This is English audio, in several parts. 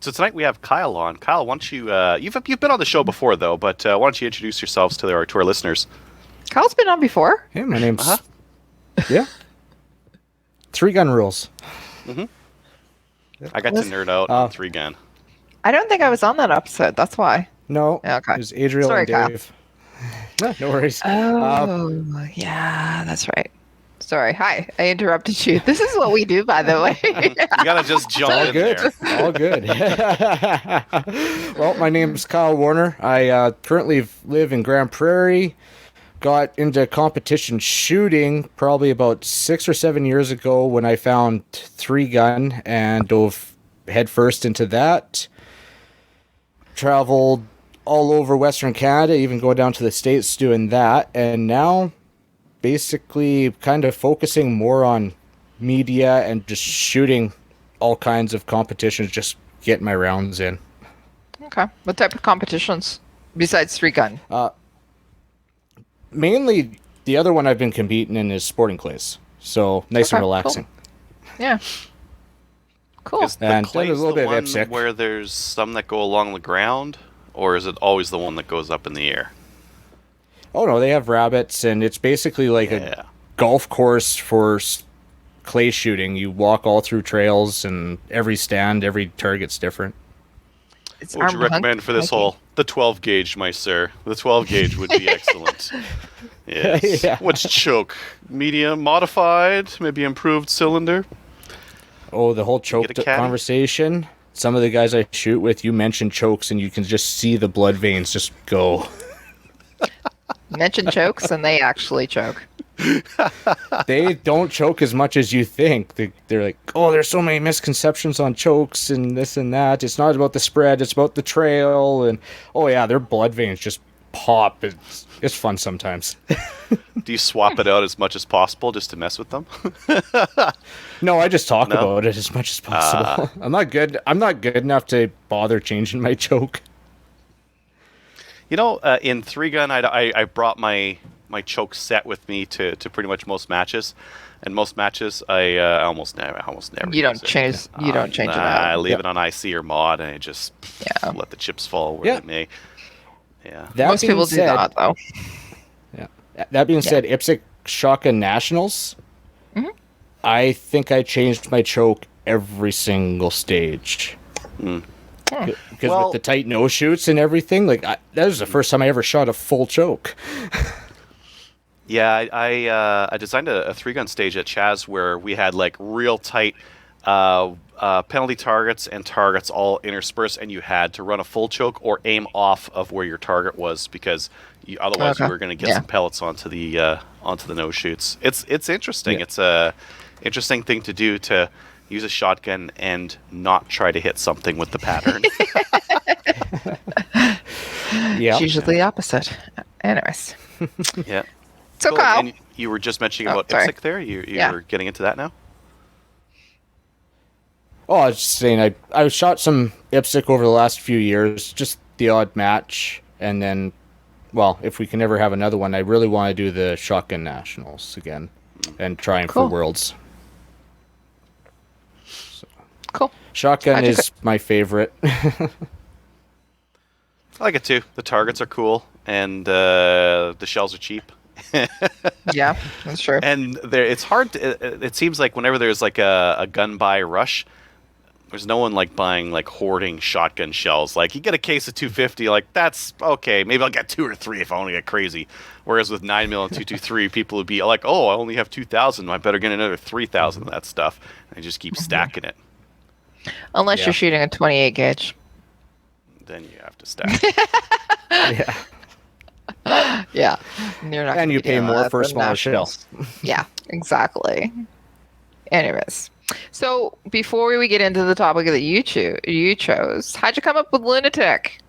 So tonight we have Kyle on. Kyle, why don't you? You've been on the show before though, but why don't you introduce yourselves to our listeners? Kyle's been on before. Hey, my name's yeah. Three gun rules. Mm-hmm. I got to nerd out on three gun. I don't think I was on that episode. That's why. No, Okay. it was Adriel Sorry, and Dave. No worries. Oh, yeah, that's right. Sorry. Hi, I interrupted you. This is what we do, by the way. You gotta just jump All in good. there. All good. Well, my name's Kyle Warner. I currently live in Grand Prairie. Got into competition shooting probably about 6 or 7 years ago when I found three gun and dove headfirst into that. Traveled all over Western Canada, even going down to the States doing that. And now basically kind of focusing more on media and just shooting all kinds of competitions, just getting my rounds in. Okay. What type of competitions besides three gun? Mainly, the other one I've been competing in is sporting clays. So nice and relaxing. Cool. Yeah. Cool. Is the And clays there's a little the bit of one IPSC. where there's some that go along the ground, or is it always the one that goes up in the air? Oh no, they have rabbits, and it's basically like a golf course for clay shooting. You walk all through trails, and every stand, every target's different. It's What would you arm recommend for this hiking. hole? The 12 gauge, my sir. The 12 gauge would be excellent. Yes. Yeah. What's choke? Medium, modified, maybe improved cylinder? Oh, the whole choke get a caddy? conversation. Some of the guys I shoot with, you mention chokes, and you can just see the blood veins just go. Mention chokes, and they actually choke. They don't choke as much as you think. They're like, oh, there's so many misconceptions on chokes and this and that. It's not about the spread, it's about the trail. And oh yeah, their blood veins just pop. It's fun sometimes. Do you swap it out as much as possible just to mess with them? No, I just talk No? about it as much as possible. I'm not good enough to bother changing my choke. You know, in three gun, I brought my choke set with me to pretty much most matches, and most matches I almost never. You don't use it. change. You don't change it I out. leave it on IC or mod, and I just let the chips fall where they may. Yeah. Most people do that, though. Yeah. That being said, IPSC Shotgun Nationals, I think I changed my choke every single stage. Because with the tight nose shoots and everything, that was the first time I ever shot a full choke. Yeah, I designed a three gun stage at Chaz where we had like real tight penalty targets and targets all interspersed, and you had to run a full choke or aim off of where your target was because otherwise you were going to get some pellets onto the nose shoots. It's interesting. Yeah. It's a interesting thing to do, to use a shotgun and not try to hit something with the pattern. Yeah. It's usually the opposite. Anyways. Yeah. So, Cool. Kyle. And you were just mentioning about sorry. IPSC there. You were getting into that now. Oh, I was just saying, I shot some IPSC over the last few years, just the odd match, and then, well, if we can ever have another one, I really want to do the Shotgun Nationals again, and trying for Worlds. So, Cool. Shotgun is my favorite. I like it too. The targets are cool, and the shells are cheap. Yeah, that's true. And it's hard. It seems like whenever there's like a gun buy rush, there's no one like buying like hoarding shotgun shells. Like you get a case of 250, like that's okay. Maybe I'll get 2 or 3 if I want to get crazy. Whereas with 9mm and 223, people would be like, oh, I only have 2,000. I better get another 3,000 of that stuff. And they just keep stacking it. Unless you're shooting a 28 gauge. Then you have to stack. Yeah. Yeah. You're not And gonna you be pay doing more that for a for smaller shell. nationals. Yeah, exactly. Anyways, so before we get into the topic that you chose, how'd you come up with lunatic?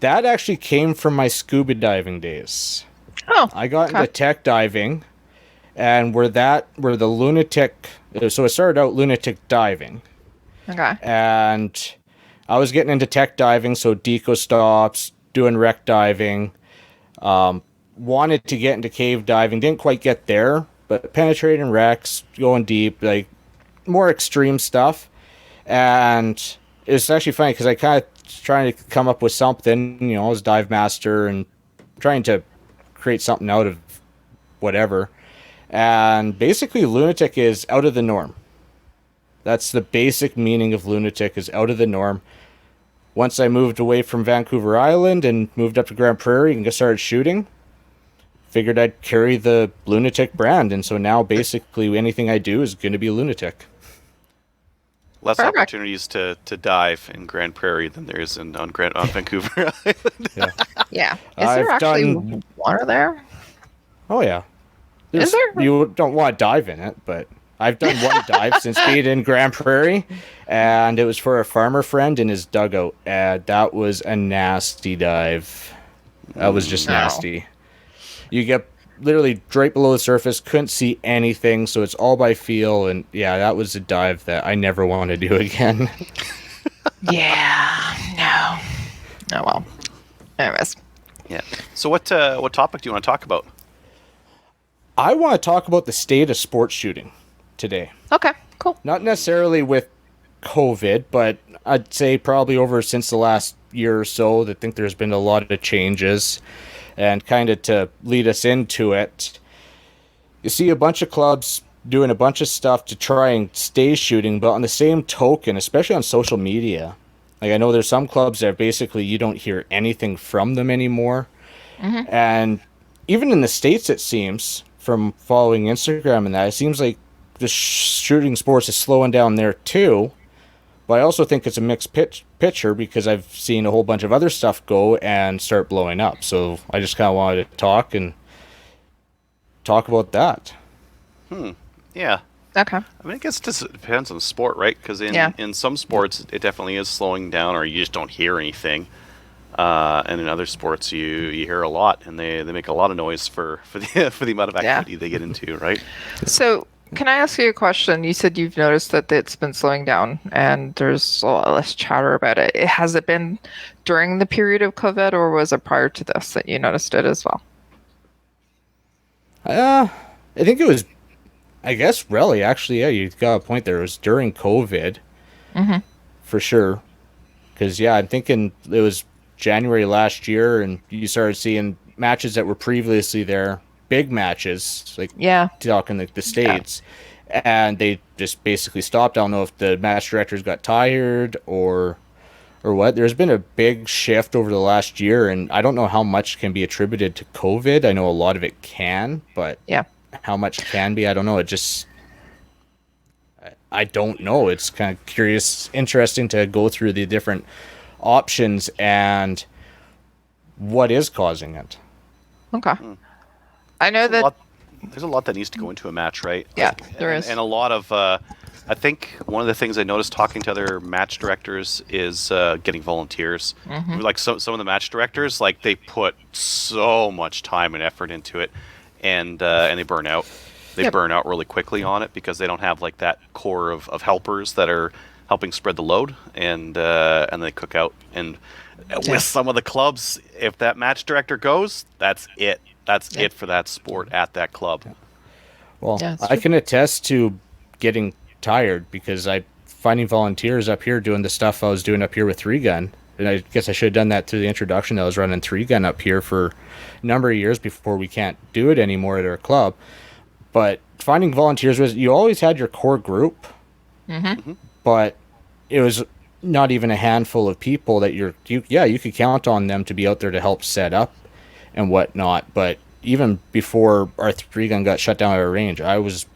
That actually came from my scuba diving days. Oh, I got into tech diving, and where the lunatic. So it started out lunatic diving. Okay. And I was getting into tech diving, so deco stops, doing wreck diving. Wanted to get into cave diving, didn't quite get there, but penetrating wrecks, going deep, like more extreme stuff. And it's actually funny because I kind of trying to come up with something, you know, as dive master and trying to create something out of whatever. And basically, lunatic is out of the norm. That's the basic meaning of lunatic, is out of the norm. Once I moved away from Vancouver Island and moved up to Grand Prairie and started shooting, figured I'd carry the lunatic brand. And so now basically anything I do is going to be lunatic. Less Perfect. opportunities to dive in Grand Prairie than there is on Vancouver Island. Yeah. Yeah. Is there I've actually done- water there? Oh, yeah. Is there? You don't want to dive in it, but I've done one dive since being in Grand Prairie, and it was for a farmer friend in his dugout, and that was a nasty dive. That was just No. nasty. You get literally right below the surface, couldn't see anything, so it's all by feel, and yeah, that was a dive that I never want to do again. Yeah. No. Oh well. Anyways. Yeah. So what topic do you want to talk about? I want to talk about the state of sports shooting today. Okay. Cool. Not necessarily with COVID, but I'd say probably over since the last year or so, I think there's been a lot of changes. And kind of to lead us into it, you see a bunch of clubs doing a bunch of stuff to try and stay shooting, but on the same token, especially on social media, like I know there's some clubs that basically you don't hear anything from them anymore. Mm-hmm. And even in the States, it seems, from following Instagram and that, it seems like the shooting sports is slowing down there too. But I also think it's a mixed picture because I've seen a whole bunch of other stuff go and start blowing up. So I just kind of wanted to talk about that. Yeah. Okay. I mean, I guess it just depends on the sport, right? Because in some sports, it definitely is slowing down, or you just don't hear anything. And in other sports, you hear a lot, and they make a lot of noise for the amount of activity they get into, right? So, can I ask you a question? You said you've noticed that it's been slowing down and there's a lot less chatter about it. Has it been during the period of COVID, or was it prior to this that you noticed it as well? I think it was, I guess, really, actually, yeah, you got a point there. It was during COVID, for sure. Because, yeah, I'm thinking it was January last year, and you started seeing matches that were previously there, big matches, like talking like the States, and they just basically stopped. I don't know if the match directors got tired or what. There's been a big shift over the last year, and I don't know how much can be attributed to COVID. I know a lot of it can, but how much can be, I don't know. It just, I don't know. It's kind of curious, interesting to go through the different options and what is causing it. Okay. I know that there's a lot that needs to go into a match, right? Yeah, there is. And a lot of, I think one of the things I noticed talking to other match directors is getting volunteers. Like some of the match directors, like they put so much time and effort into it, and they burn out. They burn out really quickly on it because they don't have like that core of helpers that are helping spread the load, and they cook out. And with some of the clubs, if that match director goes, that's it. That's it for that sport at that club. Well, I can attest to getting tired because finding volunteers up here doing the stuff I was doing up here with 3-gun. And I guess I should have done that through the introduction. I was running 3-gun up here for a number of years before we can't do it anymore at our club. But finding volunteers you always had your core group, but it was not even a handful of people that you could count on them to be out there to help set up and whatnot. But even before our 3-gun got shut down at our range, I was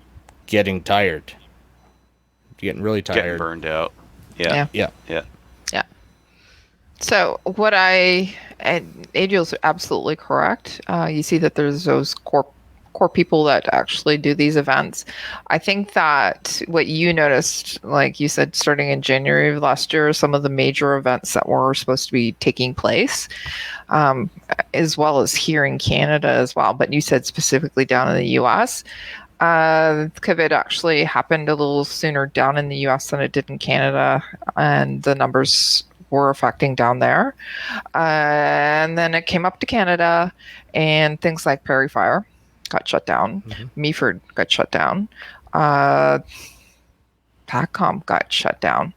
getting tired. Getting really tired. Getting burned out. Yeah. So and Adriel's absolutely correct. You see that there's those core people that actually do these events. I think that what you noticed, like you said, starting in January of last year, some of the major events that were supposed to be taking place, as well as here in Canada as well. But you said specifically down in the US. COVID actually happened a little sooner down in the US than it did in Canada, and the numbers were affecting down there. And then it came up to Canada, and things like Prairie Fire got shut down. Meaford got shut down. PACCOM got shut down.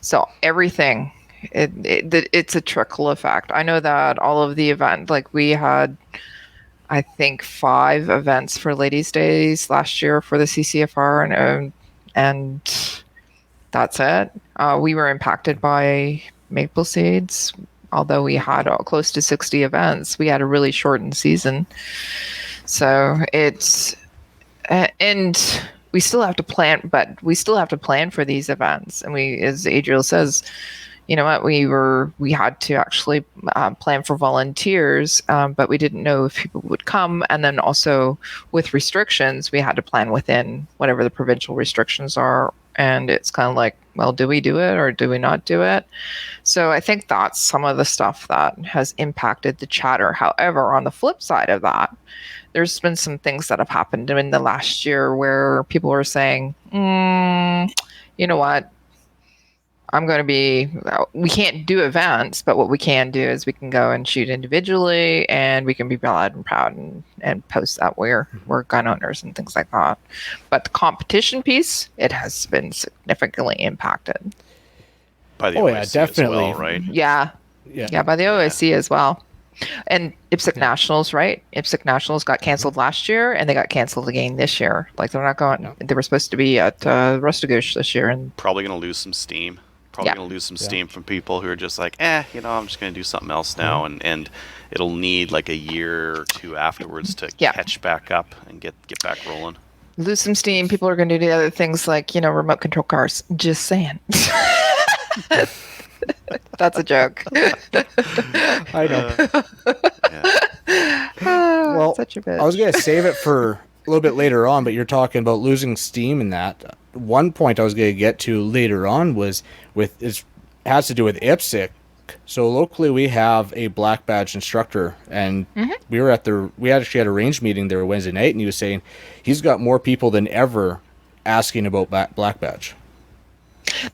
So everything, it's a trickle effect. I know that all of the event, like we had, I think 5 events for Ladies' Days last year for the CCFR, and that's it. We were impacted by maple seeds, although we had close to 60 events. We had a really shortened season, so it's and we still have to plan, but we still have to plan for these events. And we, as Adriel says, you know what, we had to actually plan for volunteers, but we didn't know if people would come. And then also with restrictions, we had to plan within whatever the provincial restrictions are. And it's kind of like, well, do we do it or do we not do it? So I think that's some of the stuff that has impacted the chatter. However, on the flip side of that, there's been some things that have happened in the last year where people are saying, you know what, we can't do events, but what we can do is we can go and shoot individually, and we can be loud and proud and post that we're gun owners and things like that. But the competition piece, it has been significantly impacted. By the OIC definitely. As well, right? Yeah, by the OIC as well. And IPSC Nationals, right? IPSC Nationals got canceled last year, and they got canceled again this year. Like they're not going. No. They were supposed to be at Rustigouche this year, and probably going to lose some steam. Going to lose some steam from people who are just like, you know, I'm just going to do something else now, and it'll need like a year or 2 afterwards to catch back up and get back rolling. Lose some steam. People are going to do other things like, you know, remote control cars. Just saying. That's a joke. I know. Well, such a bitch. I was going to save it for a little bit later on, but you're talking about losing steam in that. One point I was going to get to later on has to do with IPSC. So locally we have a black badge instructor, and we actually had a range meeting there Wednesday night, and he was saying he's got more people than ever asking about black badge.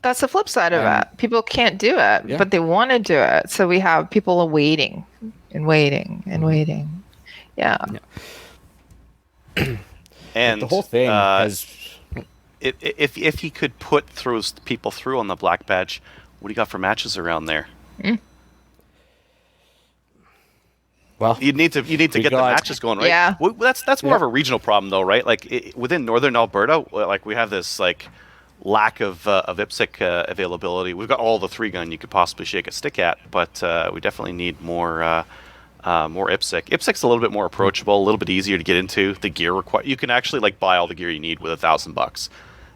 That's the flip side of it. People can't do it, but they want to do it. So we have people waiting and waiting and waiting. Yeah. And the whole thing has... If he could put people through on the black badge, what do you got for matches around there? Well, you need to get the matches going, right? Yeah. Well, that's more of a regional problem, though, right? Like within northern Alberta, like we have this like lack of IPSC availability. We've got all the 3-gun you could possibly shake a stick at, but we definitely need more IPSC. IPSC's a little bit more approachable, a little bit easier to get into. The gear you can actually like buy all the gear you need with $1,000,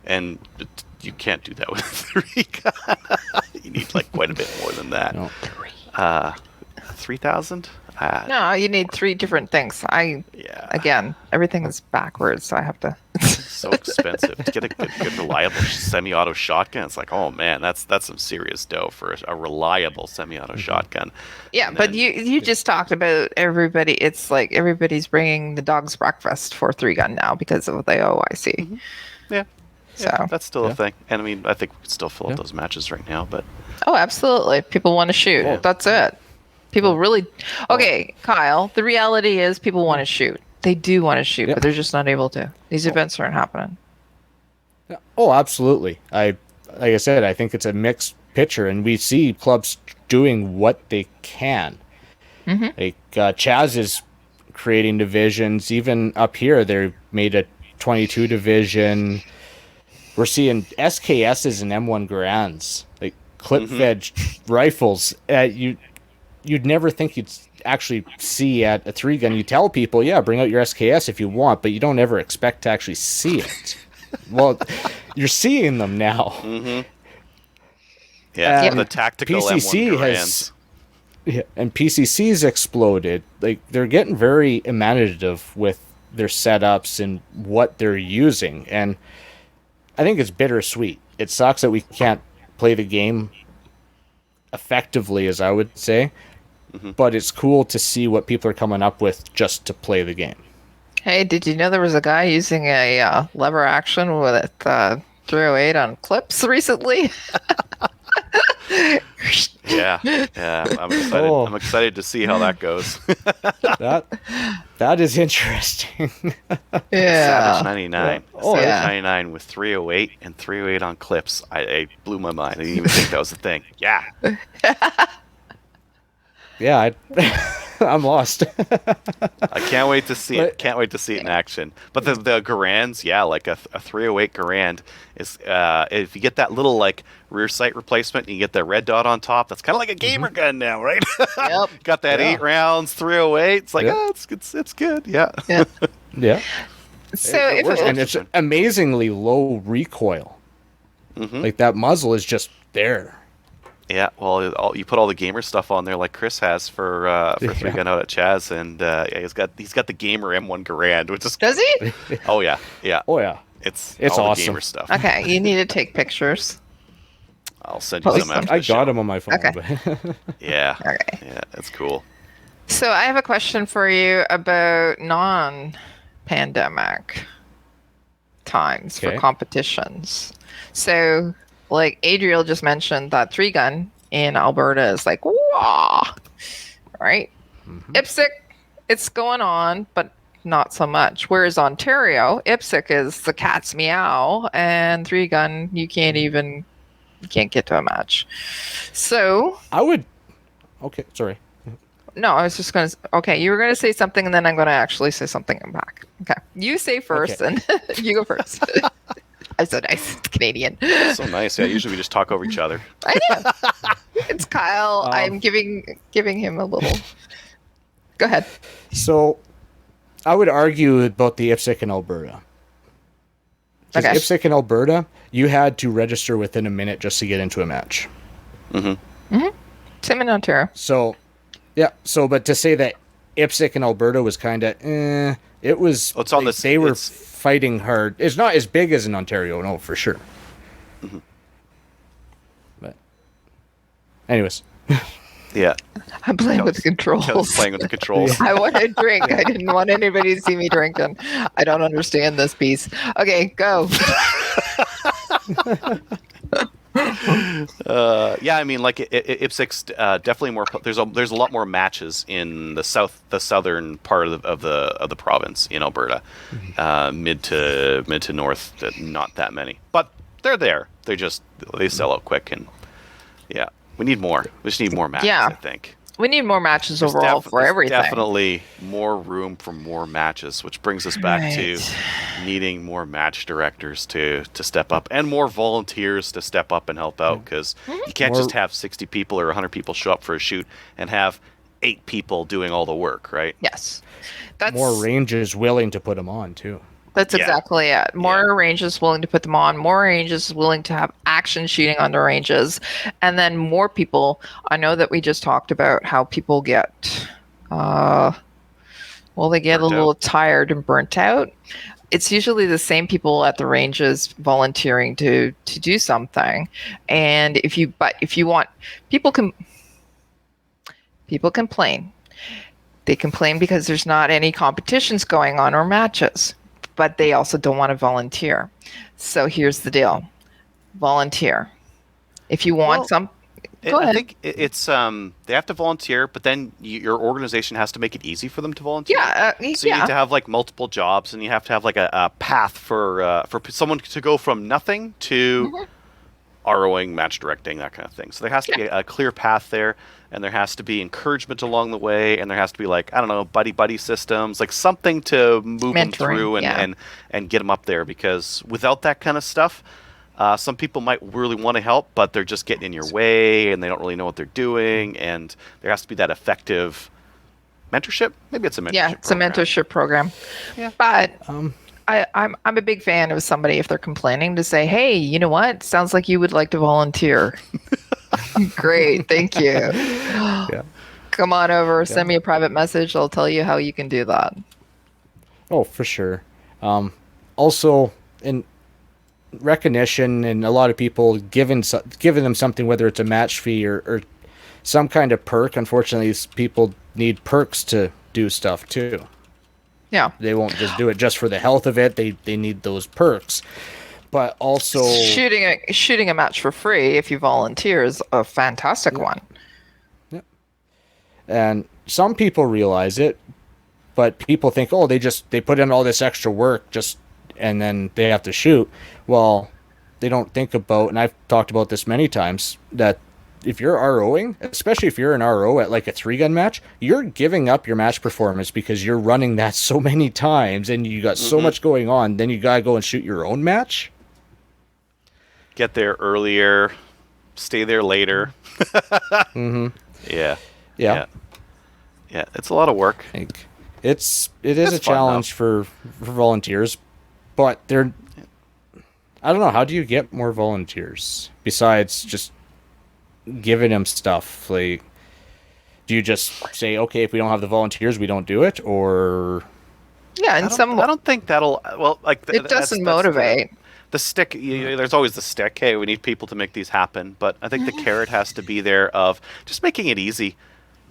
and you can't do that with 3-gun. You need like quite a bit more than that. No. 3,000? No, you need 3 different things. Again, everything is backwards, so I have to. So expensive to get a good reliable semi-auto shotgun. It's like, oh man, that's some serious dough for a reliable semi-auto shotgun. Yeah, and but you just talked about everybody. It's like everybody's bringing the dog's breakfast for 3-gun now because of the OIC. Mm-hmm. Yeah. So that's still a thing. And I mean, I think we can still fill up those matches right now, but oh, absolutely. People want to shoot. Yeah. That's it. People really... Okay, Kyle, the reality is people want to shoot. They do want to shoot, but they're just not able to. These events aren't happening. Oh, absolutely. Like I said, I think it's a mixed picture, and we see clubs doing what they can. Like Chaz is creating divisions. Even up here, they made a 22 division. We're seeing SKSs and M1 Grands, like clip-fed rifles. You'd never think you'd actually see at a 3-gun. You tell people, bring out your SKS if you want, but you don't ever expect to actually see it. Well, you're seeing them now. Yeah, the tactical PCC M1 Grands. And PCC's exploded. Like they're getting very imaginative with their setups and what they're using, and I think it's bittersweet. It sucks that we can't play the game effectively, as I would say. But it's cool to see what people are coming up with just to play the game. Hey, did you know there was a guy using a lever action with 308 on clips recently? Yeah. I'm excited. I'm excited to see how that goes. That is interesting. Yeah. Savage 99. Oh, Savage yeah. 99 with 308 and 308 on clips. I blew my mind. I didn't even think that was a thing. Yeah. Yeah, I'm lost. I can't wait to see it. But- Can't wait to see it in action. But the Garands, yeah, like a 308 Garand is if you get that little like rear sight replacement and you get the red dot on top, that's kind of like a gamer gun now, right? Yep. Got that Yeah. 8 rounds, 308. It's like, Yeah. it's good. Yeah. Yeah. Yeah. So It if works, it, and it's amazingly low recoil. Mm-hmm. Like that muzzle is just there. Yeah, well, you put all the gamer stuff on there, like Chris has for Three Gun Out at Chaz, and yeah, he's got the gamer M1 Garand, which is does he? oh yeah, Oh yeah. it's It's all awesome. the gamer stuff. Okay, you need to take pictures. I'll send you Post some them. after I the show. got him on my phone. Okay. But Yeah, Okay. yeah, that's cool. So I have a question for you about non-pandemic times for Okay. competitions. So, like Adriel just mentioned, that 3-gun in Alberta is like, wow, right? IPSC, it's going on, but not so much. Whereas Ontario, IPSC is the cat's meow, and 3-gun, you can't get to a match. So, I would. Okay, sorry. no, I was just going to. Okay, you were going to say something, and then I'm going to actually say something back. Okay, you say first, Okay. and you go first. I'm so nice, it's Canadian. So nice. Yeah, usually we just talk over each other. I know. It's Kyle. I'm giving him a little. Go ahead. So, I would argue about the IPSC in Alberta. Because Okay. IPSC in Alberta, you had to register within a minute just to get into a match. Same in Ontario. So, yeah. So, but to say that IPSC in Alberta was kind of, it was. Well, it's on like, this- They were it's- fighting hard. It's not as big as in Ontario, no, for sure. But, anyways, Yeah, I'm playing with the Kelly's controls. playing with the controls. I want to drink. I didn't want anybody to see me drinking. I don't understand this piece. Okay, go. Yeah, I mean, like IPSC's definitely more. There's a lot more matches in the southern part of the province in Alberta, mid to north. Not that many, but they're there. They sell out quick, and yeah, we need more. We just need more matches. Yeah. I think. We need more matches There's overall for there's everything. Definitely more room for more matches, which brings us back to Right. needing more match directors to step up and more volunteers to step up and help out because you can't More- just have 60 people or 100 people show up for a shoot and have 8 people doing all the work, right? Yes. That's more ranges willing to put them on, too. That's Yeah. exactly it. More ranges willing to put them on, more ranges willing to have action shooting on the ranges, and then more people. I know that we just talked about how people get, they get Burnt a little out. tired and burnt out. It's usually the same people at the ranges volunteering to do something, and if you want, people complain. They complain because there's not any competitions going on or matches, but they also don't want to volunteer. So here's the deal. Volunteer. If you want Well, go I ahead. think it's they have to volunteer, but then your organization has to make it easy for them to volunteer. Yeah, So you yeah. need to have like multiple jobs, and you have to have like a path for someone to go from nothing to Mm-hmm. ROing, match directing, that kind of thing. So there has to be a clear path there, and there has to be encouragement along the way, and there has to be like, I don't know, buddy systems, like something to move them Mentoring, through yeah. and get them up there. Because without that kind of stuff, some people might really want to help, but they're just getting in your way, and they don't really know what they're doing. And there has to be that effective mentorship. Maybe it's a mentorship. Yeah, it's a program. mentorship program. Yeah. But I'm a big fan of somebody, if they're complaining, to say, hey, you know what? Sounds like you would like to volunteer. Great, thank you. Yeah. Come on over, send me a private message. I'll tell you how you can do that. Oh, for sure. Also, in recognition, and a lot of people giving them something, whether it's a match fee or some kind of perk. Unfortunately, these people need perks to do stuff too. Yeah. They won't just do it just for the health of it. They need those perks. But also, Shooting a match for free if you volunteer is a fantastic one. and some people realize it, But people think, oh, they put in all this extra work and then they have to shoot. Well, they don't think about, and I've talked about this many times, that if you're ROing, especially if you're an RO at like a 3-gun match, you're giving up your match performance because you're running that so many times and you got so much going on. Then you gotta go and shoot your own match. Get there earlier, stay there later. Mm-hmm. Yeah. Yeah. Yeah, it's a lot of work. I think it is a fun, challenge for volunteers, but I don't know, how do you get more volunteers besides just giving them stuff? Like, do you just say, okay, if we don't have the volunteers, we don't do it, or? Yeah, and I don't think that'll. Well, like it doesn't motivate. The stick. There's always the stick. Hey, we need people to make these happen. But I think the carrot has to be there of just making it easy.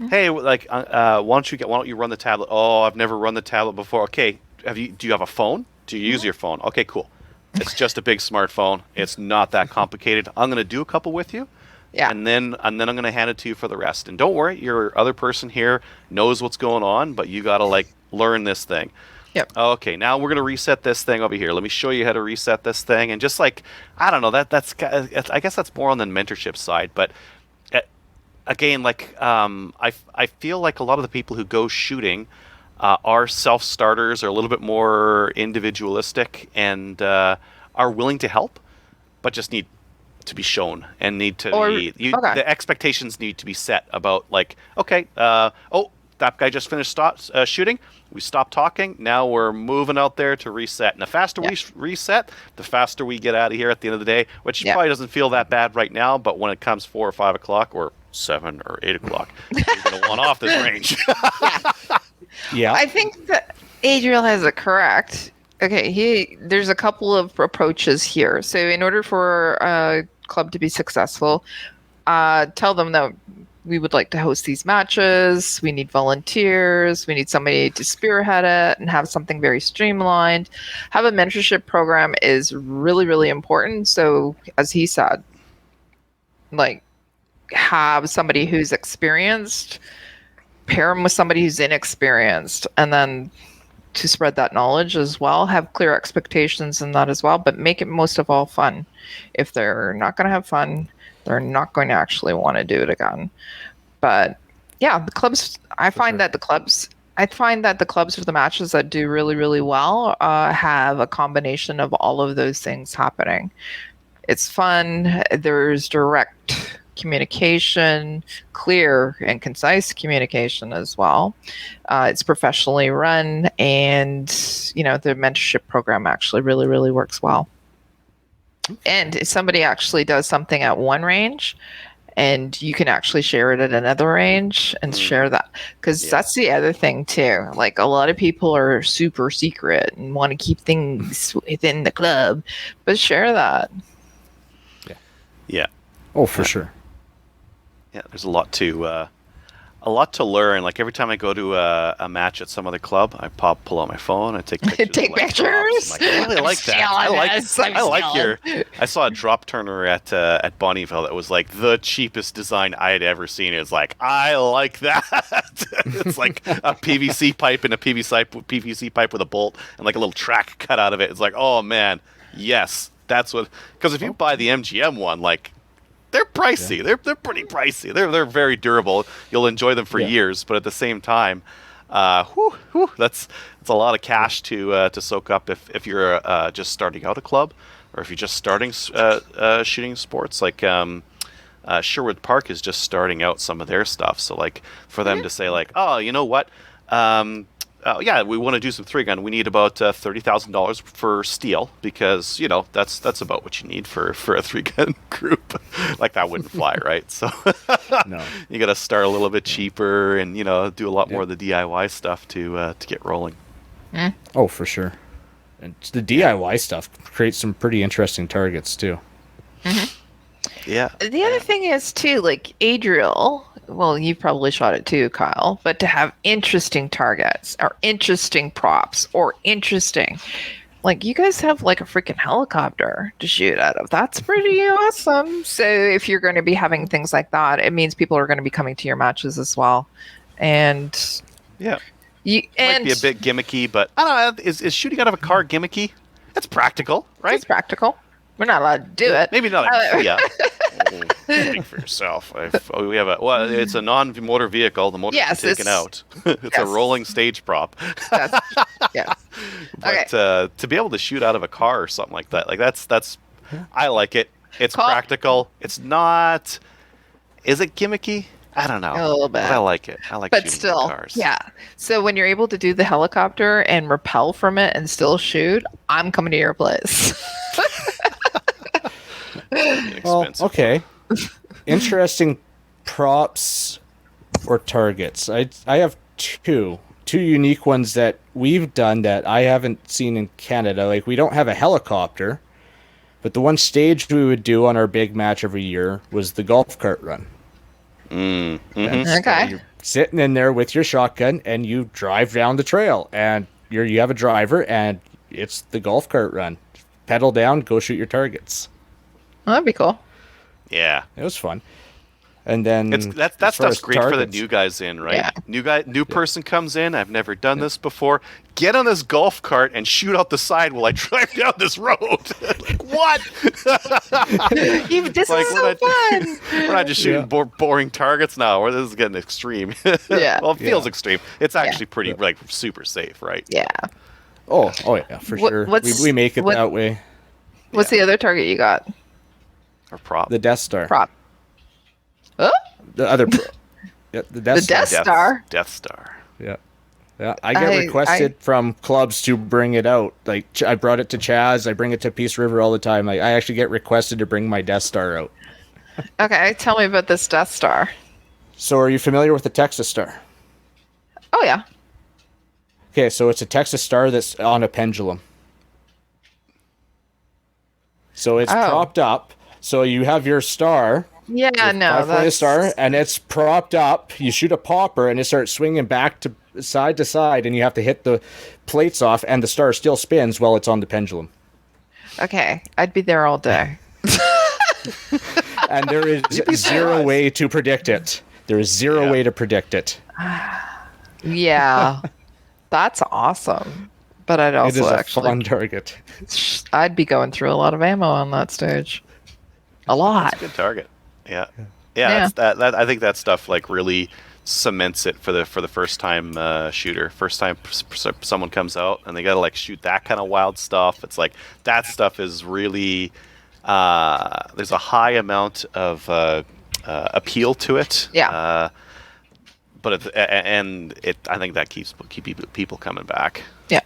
Hey, like, why don't you run the tablet? Oh, I've never run the tablet before. Okay, do you have a phone? Do you use your phone? Okay, cool. It's just a big smartphone. It's not that complicated. I'm gonna do a couple with you. Yeah. And then I'm going to hand it to you for the rest. And don't worry, your other person here knows what's going on, but you got to like learn this thing. Yep. Okay, now we're going to reset this thing over here. Let me show you how to reset this thing. And just like, I don't know, that's I guess that's more on the mentorship side. But again, like I feel like a lot of the people who go shooting are self-starters, are a little bit more individualistic, and are willing to help, but just need to be shown and the expectations need to be set about, like, okay, that guy just finished shooting, we stopped talking, now we're moving out there to reset, and the faster we reset, the faster we get out of here at the end of the day, which probably doesn't feel that bad right now, but when it comes 4 or 5 o'clock or 7 or 8 o'clock, you're going to want off this range. Yeah, I think that Adriel has it correct. Okay, there's a couple of approaches here. So in order for a club to be successful, tell them that we would like to host these matches. We need volunteers. We need somebody to spearhead it and have something very streamlined. Have a mentorship program is really, really important. So as he said, like, have somebody who's experienced, pair them with somebody who's inexperienced, and then to spread that knowledge as well, have clear expectations in that as well, but make it most of all fun. If they're not going to have fun, they're not going to actually want to do it again. But yeah, the clubs, I find that the clubs or the matches that do really, really well have a combination of all of those things happening. It's fun. There's direct communication, clear and concise communication as well. It's professionally run, and the mentorship program actually really, really works well. And if somebody actually does something at one range, and you can actually share it at another range and share that, because that's the other thing too. Like, a lot of people are super secret and want to keep things within the club, but share that. Yeah. Oh, for sure. Yeah, there's a lot to learn. Like, every time I go to a match at some other club, I pull out my phone, I take pictures. Take pictures. Like, I really like that. I saw a drop turner at Bonnieville that was like the cheapest design I had ever seen. It's like, I like that. It's like a PVC pipe and a PVC pipe with a bolt and like a little track cut out of it. It's like, oh man, yes, that's what. Because if you buy the MGM one, like, they're pricey. Yeah. They're pretty pricey. They're very durable. You'll enjoy them for years, but at the same time, that's a lot of cash to soak up if you're just starting out a club, or if you're just starting shooting sports. Like Sherwood Park is just starting out some of their stuff. So like for them to say like, oh, you know what? We want to do some 3-gun. We need about $30,000 for steel, because that's about what you need for a 3-gun group. Like, that wouldn't fly, right? So no, you got to start a little bit cheaper and do a lot more of the DIY stuff to get rolling. Oh, for sure. And the DIY stuff creates some pretty interesting targets too. Mm-hmm. Yeah. The other thing is too, like Adriel. Well, you probably shot it too, Kyle, but to have interesting targets or interesting props or interesting, like, you guys have like a freaking helicopter to shoot out of. That's pretty awesome. So if you're going to be having things like that, it means people are going to be coming to your matches as well. And Might be a bit gimmicky, but I don't know. Is shooting out of a car gimmicky? It's practical, right? It's practical. We're not allowed to do it. Maybe not. Yeah. Speak for yourself. We have it's a non-motor vehicle. The motor is taken out. It's a rolling stage prop. Yes. But to be able to shoot out of a car or something like that, that's I like it. It's practical. It's not. Is it gimmicky? I don't know. A little bit. But I like it. I like but shooting still, cars. yeah. So when you're able to do the helicopter and rappel from it and still shoot, I'm coming to your place. Well, okay. Interesting props or targets. I have two unique ones that we've done that I haven't seen in Canada. Like, we don't have a helicopter, but the one stage we would do on our big match every year was the golf cart run. Okay. You're sitting in there with your shotgun and you drive down the trail, and you have a driver, and it's the golf cart run. Pedal down, go shoot your targets. Well, that'd be cool. Yeah. It was fun. And then that stuff's great for the new guys in, right? Yeah. New person comes in. I've never done this before. Get on this golf cart and shoot out the side while I drive down this road. Like, what? This is so fun. We're not just shooting boring targets now. This is getting extreme. Yeah. Well, it feels extreme. It's actually pretty super safe, right? Yeah. Oh yeah, for sure. We make it that way. What's the other target you got? Or prop. The Death Star. Prop. Oh? The other the Death Star. Death Star. Yeah. Yeah, I get requested from clubs to bring it out. Like, I brought it to Chaz. I bring it to Peace River all the time. Like, I actually get requested to bring my Death Star out. Okay, tell me about this Death Star. So, are you familiar with the Texas Star? Oh, yeah. Okay, so it's a Texas Star that's on a pendulum. So it's propped up. So you have your star. Yeah, no, that's... star, and it's propped up. You shoot a popper, and it starts swinging back to side, and you have to hit the plates off, and the star still spins while it's on the pendulum. Okay, I'd be there all day. And there is zero way to predict it. There is zero way to predict it. Yeah, that's awesome. But I'd also fun target. I'd be going through a lot of ammo on that stage. A lot. That's a good target. Yeah. That's, that I think that stuff like really cements it for the first time shooter. First time someone comes out and they gotta like shoot that kind of wild stuff. It's like that stuff is really there's a high amount of appeal to it. Yeah. But I think that keeps people coming back. Yeah.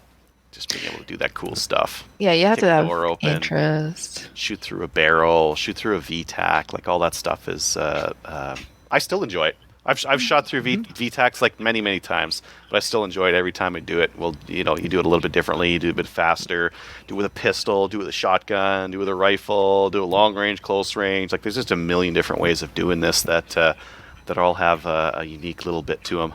Just being able to do that cool stuff. Yeah, you have to have open, interest. Shoot through a barrel, shoot through a VTAC, like all that stuff is. I still enjoy it. I've shot through VTACs like many times, but I still enjoy it every time I do it. Well, you do it a little bit differently. You do it a bit faster. Do it with a pistol. Do it with a shotgun. Do it with a rifle. Do it long range, close range. Like there's just a million different ways of doing this that all have a unique little bit to them.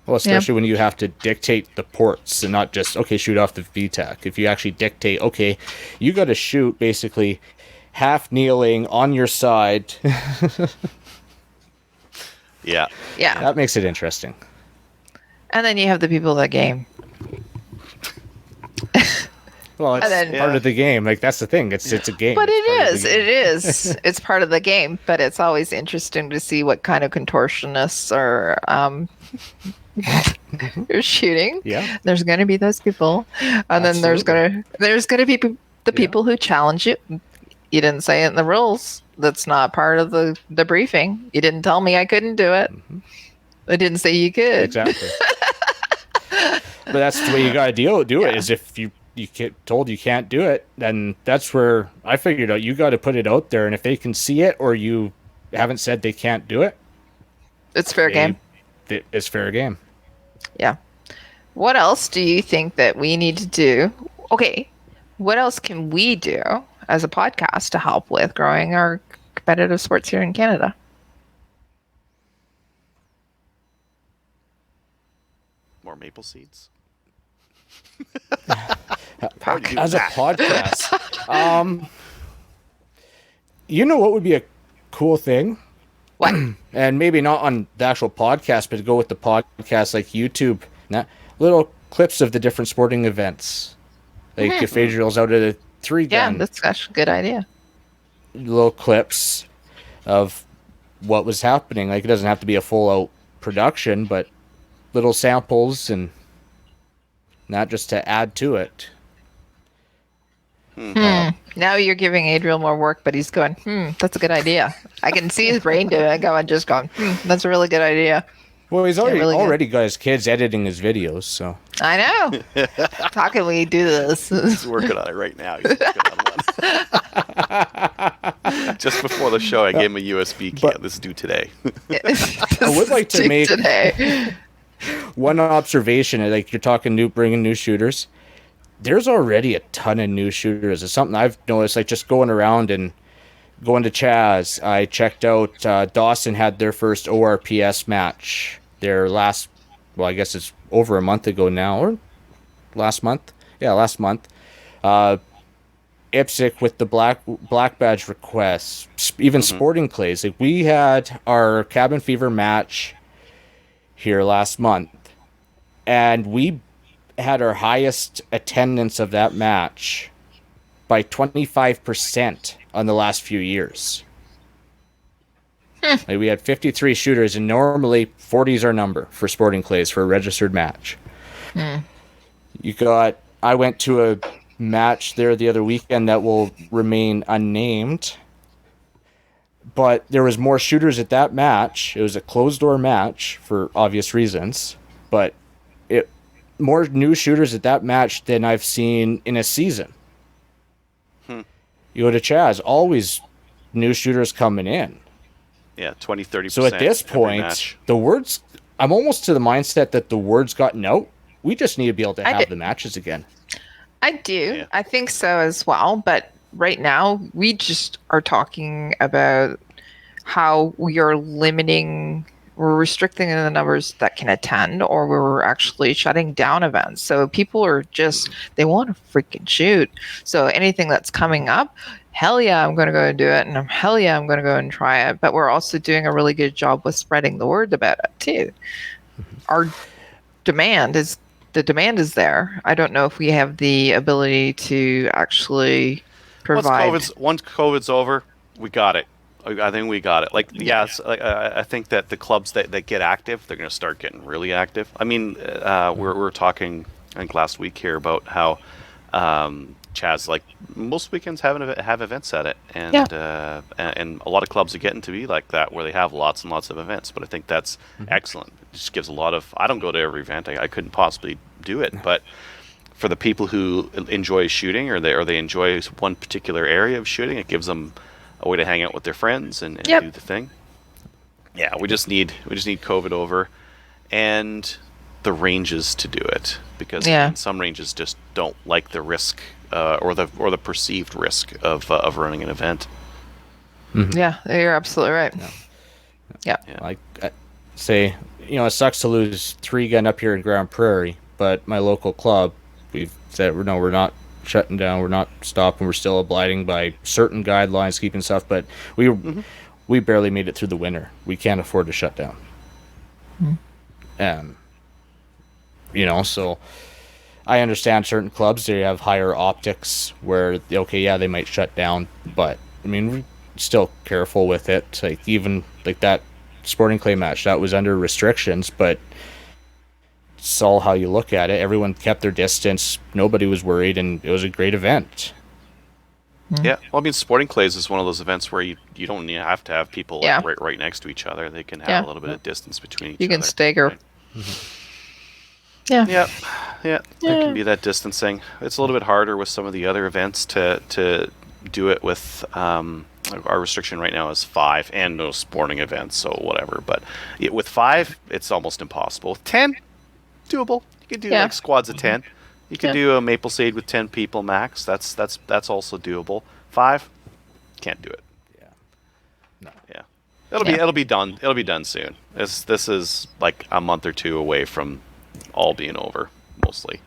Well, especially when you have to dictate the ports and not just, okay, shoot off the VTAC. If you actually dictate, okay, you got to shoot basically half kneeling on your side. Yeah. That makes it interesting. And then you have the people that game. Well, it's part of the game. Like, that's the thing. It's a game. But it is. It's part of the game. But it's always interesting to see what kind of contortionists are you're shooting. Yeah. There's going to be those people. And then there's going to be the people who challenge you. You didn't say it in the rules. That's not part of the briefing. You didn't tell me I couldn't do it. Mm-hmm. I didn't say you could. Exactly. But that's the way you got to do it, is if you get told you can't do it, then that's where I figured out you got to put it out there. And if they can see it or you haven't said they can't do it, it's fair game. It's fair game. Yeah. What else do you think that we need to do? Okay. What else can we do as a podcast to help with growing our competitive sports here in Canada? More maple seeds. As a podcast, you know what would be a cool thing? What? And maybe not on the actual podcast, but to go with the podcast like YouTube, little clips of the different sporting events. Like if Adriel's out at a 3-gun. Yeah, that's actually a good idea. Little clips of what was happening. Like it doesn't have to be a full out production, but little samples and not just to add to it. Now you're giving Adriel more work, but he's going, that's a good idea. I can see his brain doing it, just going, that's a really good idea. Well, he's already really already got his kids editing his videos, so. I know. How can we do this? He's working on it right now. He's working on one. Just before the show, I gave him a USB key. This is due today. I would like to make one observation. Like you're talking bringing new shooters. There's already a ton of new shooters. It's something I've noticed, like just going around and going to Chaz. I checked out Dawson had their first ORPS match. Their last, well, I guess it's over a month ago now, or last month. Yeah, last month. IPSC with the black badge requests, even Sporting Clays. Like we had our Cabin Fever match here last month, and we had our highest attendance of that match by 25% on the last few years. Like we had 53 shooters, and normally 40 is our number for Sporting Clays for a registered match. I went to a match there the other weekend that will remain unnamed, but there was more shooters at that match. It was a closed door match for obvious reasons, but more new shooters at that match than I've seen in a season. You go to Chaz, always new shooters coming in. Yeah, 20-30%. So at this point, the words, I'm almost to the mindset that the word's gotten out. We just need to be able to have the matches again. I do. Yeah. I think so as well. But right now, we just are talking about how we are we're restricting the numbers that can attend, or we're actually shutting down events. So people are they want to freaking shoot. So anything that's coming up, hell yeah, I'm going to go and do it. And hell yeah, I'm going to go and try it. But we're also doing a really good job with spreading the word about it too. Our demand is there. I don't know if we have the ability to actually provide. Once COVID's over, we got it. I think we got it. I think that the clubs that get active, they're going to start getting really active. I mean, we're talking, I think last week here about how Chaz, like most weekends have events at it, and a lot of clubs are getting to be like that, where they have lots and lots of events. But I think that's excellent. It just gives a lot of. I don't go to every event. I couldn't possibly do it, but for the people who enjoy shooting, or they enjoy one particular area of shooting, it gives them a way to hang out with their friends and do the thing. Yeah, we just need COVID over, and the ranges to do it, because some ranges just don't like the risk or the perceived risk of running an event. Yeah, you're absolutely right. Yeah. Like say, it sucks to lose 3-gun up here in Grand Prairie, but my local club, we've said no, we're not shutting down, we're not stopping, we're still abiding by certain guidelines, keeping stuff, but we barely made it through the winter. We can't afford to shut down. So I understand certain clubs, they have higher optics where they might shut down, but I mean, we're still careful with it. Like even like that Sporting Clay match, that was under restrictions, but it's all how you look at it. Everyone kept their distance. Nobody was worried, and it was a great event. Yeah, well, I mean, Sporting Clays is one of those events where you don't have to have people right next to each other. They can have a little bit of distance between each other. You can stagger. Right? Yeah, it can be that distancing. It's a little bit harder with some of the other events to do it with. Our restriction right now is 5, and no sporting events, so whatever. But with 5, it's almost impossible. With 10, doable. You can do like squads of 10. You can do a Maple Shade with 10 people max. That's also doable. 5, can't do it. Yeah. It'll be done. It'll be done soon. This is like a month or 2 away from all being over, mostly.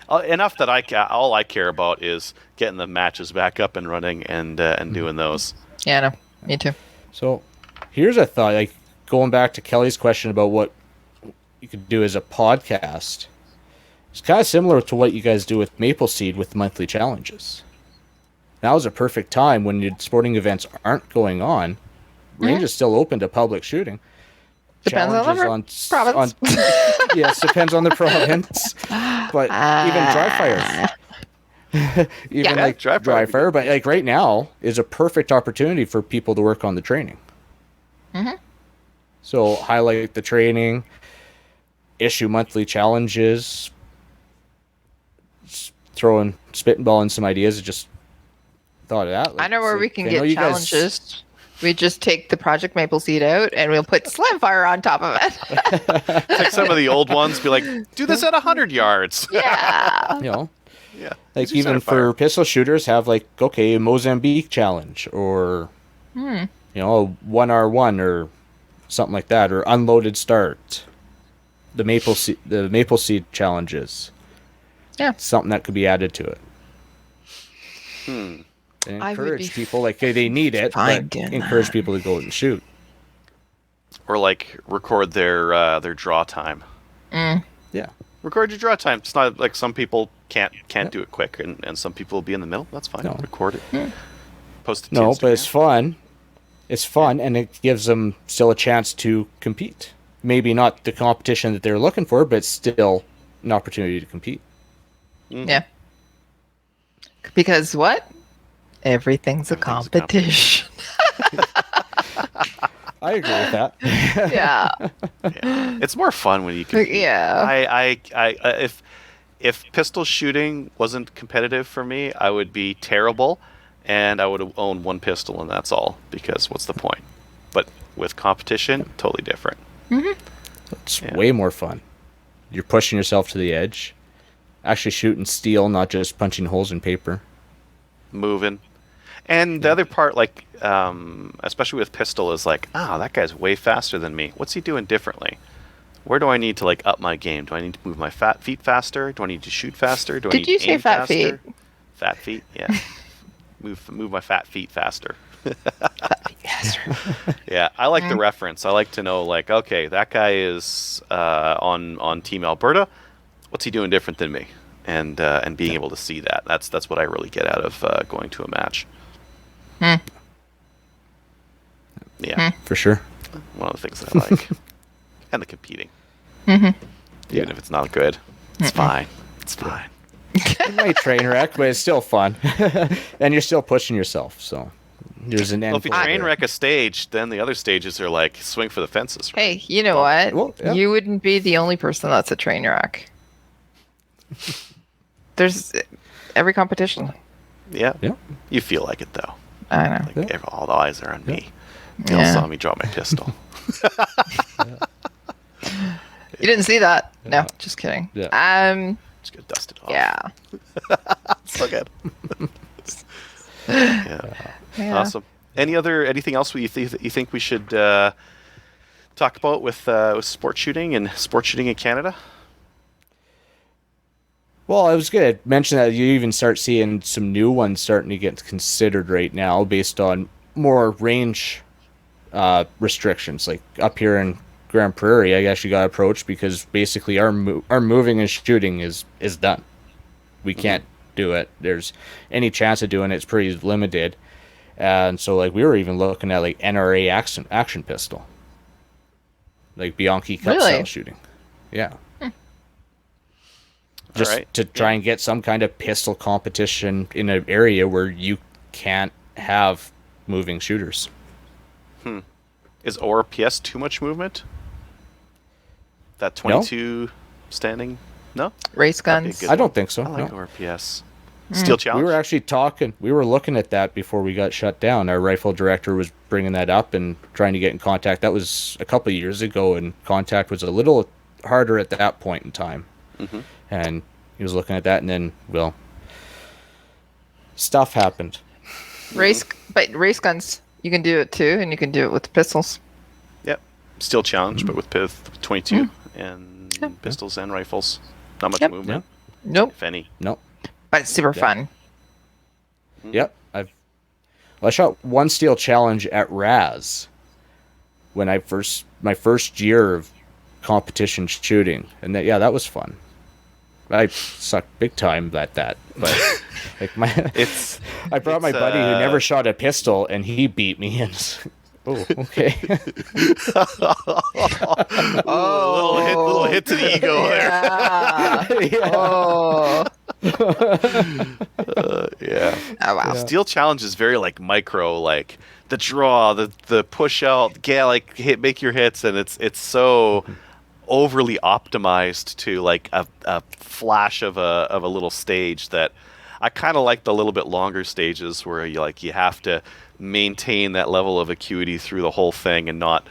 Enough that all I care about is getting the matches back up and running and doing those. Yeah, no, me too. So Here's a thought, like going back to Kelly's question about what you could do as a podcast. It's kind of similar to what you guys do with Maple Seed with monthly challenges. Now is a perfect time when your sporting events aren't going on. Range is still open to public shooting. Depends on the province. Yes, depends on the province. But even dry fire. Dry fire. But like right now is a perfect opportunity for people to work on the training. Mm-hmm. So highlight the training, issue monthly challenges, spitball in some ideas. Just thought of that. I know where we can get challenges. We just take the Project Maple Seed out and we'll put Slam Fire on top of it. Take some of the old ones, be like, do this at 100 yards. Yeah. Yeah. Like even for pistol shooters, have like, okay, Mozambique challenge or, a 1R1 or something like that, or unloaded start. The Maple Seed challenges. Yeah. Something that could be added to it. And encourage people, like they need it, but encourage people to go and shoot. Or like record their draw time. Yeah. Record your draw time. It's not like some people can't do it quick, and some people will be in the middle. That's fine. No. Record it. Post it to Instagram. But it's fun. It's fun, and it gives them still a chance to compete. Maybe not the competition that they're looking for, but still an opportunity to compete. Mm-hmm. Yeah. Because what? Everything's a competition. I agree with that. Yeah. It's more fun when you compete. Yeah. If pistol shooting wasn't competitive for me, I would be terrible, and I would own one pistol, and that's all. Because what's the point? But with competition, totally different. Mm-hmm. It's way more fun. You're pushing yourself to the edge. Actually shooting steel, not just punching holes in paper. Moving. And the other part, like, especially with pistol, is like, that guy's way faster than me. What's he doing differently? Where do I need to, like, up my game? Do I need to move my feet faster? Do I need to shoot faster? Do I need to aim faster? Did you say fat feet? Fat feet, yeah. move my fat feet faster. Yeah, I like the reference. I like to know, like, okay, that guy is on Team Alberta. What's he doing different than me? And being able to see that. That's what I really get out of going to a match. Yeah. For sure. One of the things that I like. And the competing. Mm-hmm. Even if it's not good. It's fine. It's fine. It might train wreck, but it's still fun. And you're still pushing yourself, so there's an end. Well, if you train wreck a stage, then the other stages are like swing for the fences. Hey, Right? you know what? Well, yeah. You wouldn't be the only person that's a train wreck. There's every competition. Yeah. You feel like it, though. I know. Like all the eyes are on me. They all saw me draw my pistol. You didn't see that? No, just kidding. Yeah. Just gonna dust it off. Yeah. So good. Yeah. Awesome. Anything else you think we should talk about with sport shooting and sport shooting in Canada? Well, I was going to mention that you even start seeing some new ones starting to get considered right now based on more range restrictions. Like up here in Grand Prairie, I actually got approached because basically our moving and shooting is done. We can't do it. There's any chance of doing it, it's pretty limited. And so like we were even looking at like NRA action pistol. Like Bianchi Cup style shooting. Yeah. Just to try and get some kind of pistol competition in an area where you can't have moving shooters. Is ORPS too much movement? That 22 standing? No? Race guns? I don't think so. I like ORPS. Steel challenge? We were actually we were looking at that before we got shut down. Our rifle director was bringing that up and trying to get in contact. That was a couple of years ago, and contact was a little harder at that point in time. Mm-hmm. And he was looking at that, and then, stuff happened. Race guns, you can do it too, and you can do it with pistols. Yep. Steel challenge, but with 22 and pistols and rifles. Not much movement. Nope. If any. Nope. But it's super fun. Yep. I shot one steel challenge at Raz, when my first year of competition shooting, and that was fun. I sucked big time at that, but like I brought my buddy who never shot a pistol, and he beat me. And oh, okay. Little hit to the ego there. Yeah. Oh wow. Steel Challenge is very like micro, like the draw, the push out, make your hits, and it's so overly optimized to like a flash of a little stage that I kind of like the little bit longer stages where you have to maintain that level of acuity through the whole thing and not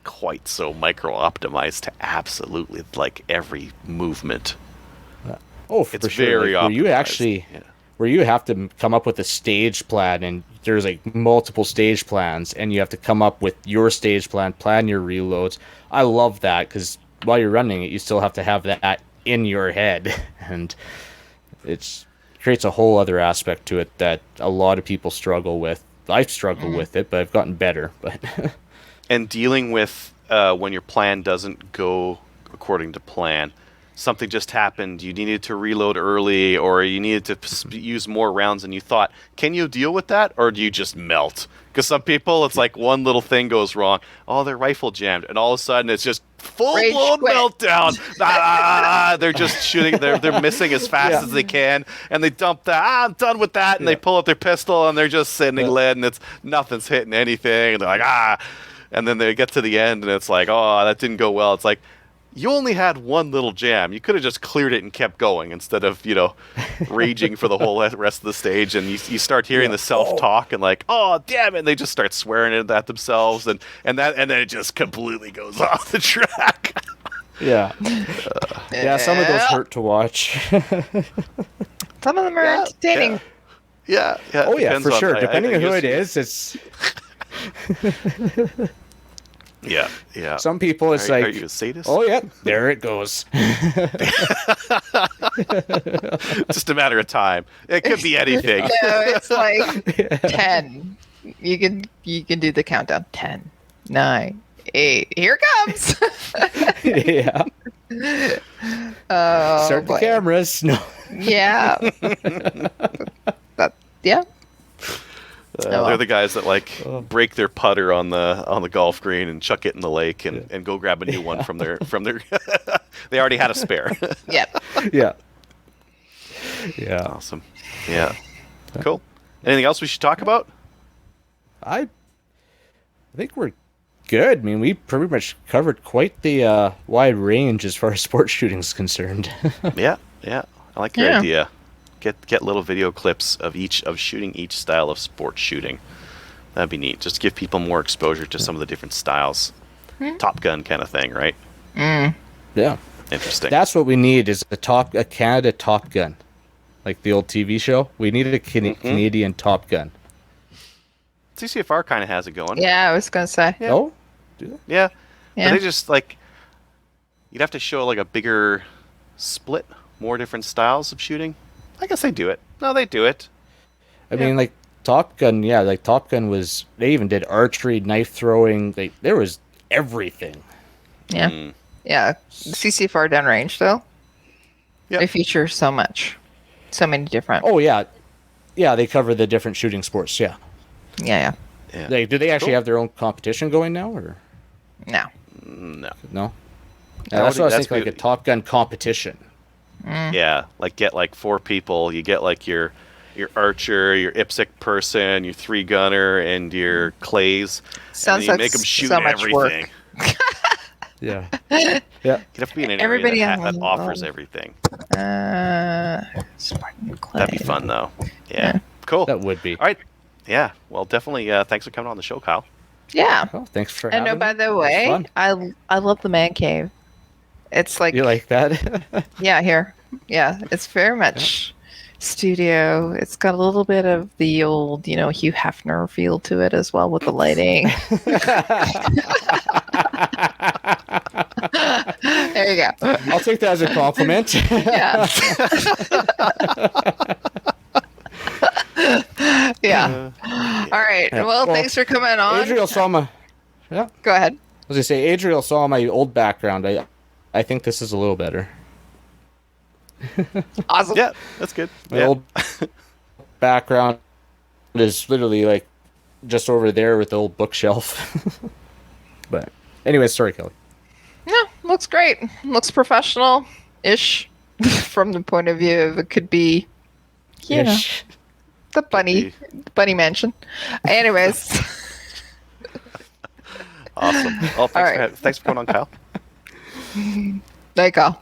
quite so micro optimized to absolutely like every movement. Oh, for it's sure. very optimized. Where you have to come up with a stage plan, and there's like multiple stage plans, and you have to come up with your stage plan your reloads. I love that because while you're running it, you still have to have that in your head, and it creates a whole other aspect to it that a lot of people struggle with. I've struggled with it, but I've gotten better. But and dealing with when your plan doesn't go according to plan. Something just happened, you needed to reload early, or you needed to use more rounds than you thought. Can you deal with that, or do you just melt? Because some people, it's like one little thing goes wrong. Oh, their rifle jammed, and all of a sudden it's just full-blown meltdown. They're just shooting. They're missing as fast as they can, and they dump that. I'm done with that, and they pull out their pistol, and they're just sending lead, and nothing's hitting anything. And they're like, and then they get to the end, and it's like, oh, that didn't go well. It's like, you only had one little jam. You could have just cleared it and kept going instead of, raging for the whole rest of the stage. And you start hearing the self-talk and like, oh, damn it. And they just start swearing it at themselves. And then it just completely goes off the track. Yeah. Some of those hurt to watch. Some of them are entertaining. Yeah. Oh, yeah, for sure. Depending on who it is, it's... Yeah. Some people, it's like, are you a sadist? Oh yeah, there it goes. Just a matter of time. It could be anything. No, it's like 10. You can do the countdown. 10, 9, 8. Here it comes. Yeah. Start the cameras. No. Yeah. Yeah. They're the guys that break their putter on the golf green and chuck it in the lake and go grab a new one from their they already had a spare. Yep. Yeah. Awesome. Yeah. Cool. Anything else we should talk about? I think we're good. I mean, we pretty much covered quite the wide range as far as sports shooting is concerned. Yeah. I like your idea. Get little video clips of shooting each style of sports shooting. That'd be neat. Just give people more exposure to some of the different styles. Top Gun kind of thing, right? Yeah. Interesting. That's what we need is a Canada Top Gun. Like the old TV show. We needed a Canadian Top Gun. CCFR kind of has it going. Yeah, I was going to say. Yeah. Oh? Do they? Yeah. But they just you'd have to show a bigger split, more different styles of shooting. I guess they do it. No, they do it. I mean, Top Gun, Top Gun was, they even did archery, knife throwing. There was everything. Yeah. Yeah. CCFR downrange, though. Yep. They feature so much. So many different. Oh, yeah. Yeah, they cover the different shooting sports, yeah. Yeah. Do they actually have their own competition going now, or? No. No? Yeah, that's what I was thinking, like a Top Gun competition. Yeah, get 4 people. You get your archer, your IPSC person, your 3-gunner, and your clays. Sounds and like make them shoot so much everything. Work. Yeah. You have to be in an area that offers everything. That'd be fun, though. Yeah. Cool. That would be. All right. Yeah. Well, definitely. Thanks for coming on the show, Kyle. Yeah. Oh, thanks for having me. And by the way, I love the man cave. It's like you like that? Yeah, here. Yeah, it's very much studio. It's got a little bit of the old, Hugh Hefner feel to it as well with the lighting. There you go. I'll take that as a compliment. Yeah. Yeah. All right. Well, thanks for coming on. Adriel saw Yeah. Go ahead. I was gonna say, Adriel saw my old background. I think this is a little better. Awesome. Yeah, that's good. My Yeah. old background is literally like just over there with the old bookshelf. But anyways, sorry, Kelly. No, looks great. Looks professional-ish from the point of view of it could be, you know, Ish. the bunny mansion. Anyways, Awesome. Well, All right. thanks for coming on, Kyle. there you go.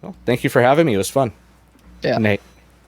Well, thank you for having me. It was fun. Yeah. Good night.